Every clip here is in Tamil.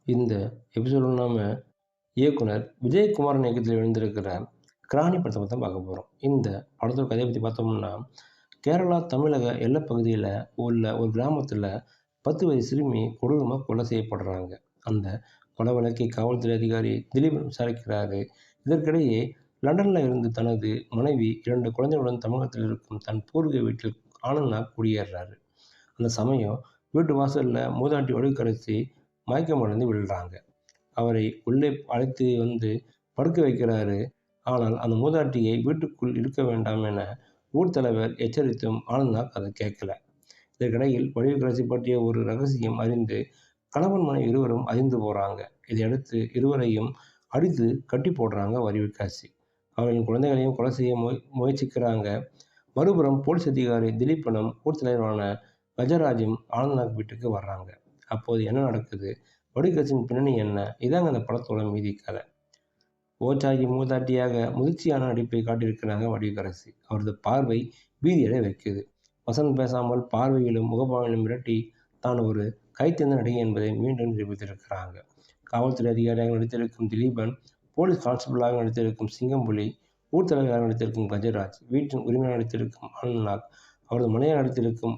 இந்த எபிசோடில் நாம் இயக்குனர் விஜயகுமாரன் இயக்கத்தில் எழுந்திருக்கிற கிராணி படத்தை பற்றி தான் பார்க்க போகிறோம். இந்த படத்தோட கதையை பற்றி பார்த்தோம்னா, கேரளா தமிழக எல்லைப்பகுதியில் உள்ள ஒரு கிராமத்தில் 10 வயது சிறுமி கொடூரமாக கொலை செய்யப்படுறாங்க. அந்த கொலை வழக்கை காவல்துறை அதிகாரி திலீப் விசாரிக்கிறாரு. இதற்கிடையே லண்டனில் இருந்து தனது மனைவி 2 குழந்தைகளுடன் தமிழகத்தில் இருக்கும் தன் பூர்வீக வீட்டில் ஆனந்த்நாக் குடியேறாரு. அந்த சமயம் வீட்டு வாசலில் மூதாட்டி வடுக்கரசி மயக்கமடைந்து விழுறாங்க. அவரை உள்ளே அழைத்து வந்து படுக்க வைக்கிறாரு. ஆனால் அந்த மூதாட்டியை வீட்டுக்குள் இருக்க வேண்டாம் என ஊர் தலைவர் எச்சரித்தும் ஆனந்த்நாக் அதை கேட்கல. இதற்கிடையில் வடிவுக்கரசி பற்றிய ஒரு ரகசியம் அறிந்து கணவன் மனைவி இருவரும் அதிர்ந்து போகிறாங்க. இதையடுத்து இருவரையும் அடித்து கட்டி போடுறாங்க வடிவுக்கரசி. அவர்களின் குழந்தைகளையும் கொலை செய்ய முயற்சிக்கிறாங்க. மறுபுறம் போலீஸ் அதிகாரி திலீபனும் ஊர் தலைவரான கஜராஜும் ஆனந்த்நாக் வீட்டுக்கு வர்றாங்க. அப்போது என்ன நடக்குது, வடிவுக்கரசியின் பின்னணி என்ன, இதாங்க அந்த படத்தோட மீதி கதை. ஓச்சாகி மூதாட்டியாக முதிர்ச்சியான நடிப்பை காட்டியிருக்கிறாங்க வடிவுக்கரசி. அவரது பார்வை பீதியடை வைக்குது. வசனம் பேசாமல் பார்வையிலும் முகபாவனையிலும் மிரட்டி தான் ஒரு கைத்தேர்ந்த நடிகை என்பதை மீண்டும் நிரூபித்திருக்கிறாங்க. காவல்துறை அதிகாரியாக நடித்திருக்கும் திலீபன், போலீஸ் கான்ஸ்டபிளாக நடித்திருக்கும் சிங்கம்புலி, ஊர் தலைவராக நடித்திருக்கும் கஜராஜ், வீட்டின் உரிமையாக நடித்திருக்கும் ஆனந்த்நாக், அவரது மனைவியாக நடித்திருக்கும்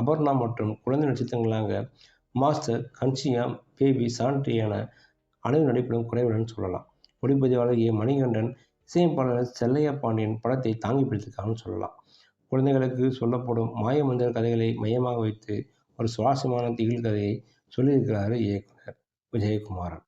அபர்ணா மற்றும் குழந்தை நட்சத்திரங்களாக மாஸ்டர், கன்ஷியா, பேபி, சாண்ட்ரி என அனைவரும் நடிப்பிலும் குறைவுடன் சொல்லலாம். ஒளிப்பதிவாளர் ஏ. மணிகண்டன், இசையமைப்பாளர் செல்லையா பாண்டியன் படத்தை தாங்கி பிடித்திருக்காங்கன்னு சொல்லலாம். குழந்தைகளுக்கு சொல்லப்படும் மாயமந்திர கதைகளை மையமாக வைத்து ஒரு சுவாரஸ்யமான திகில் கதையை சொல்லியிருக்கிறாரு இயக்குனர் விஜயகுமாரன்.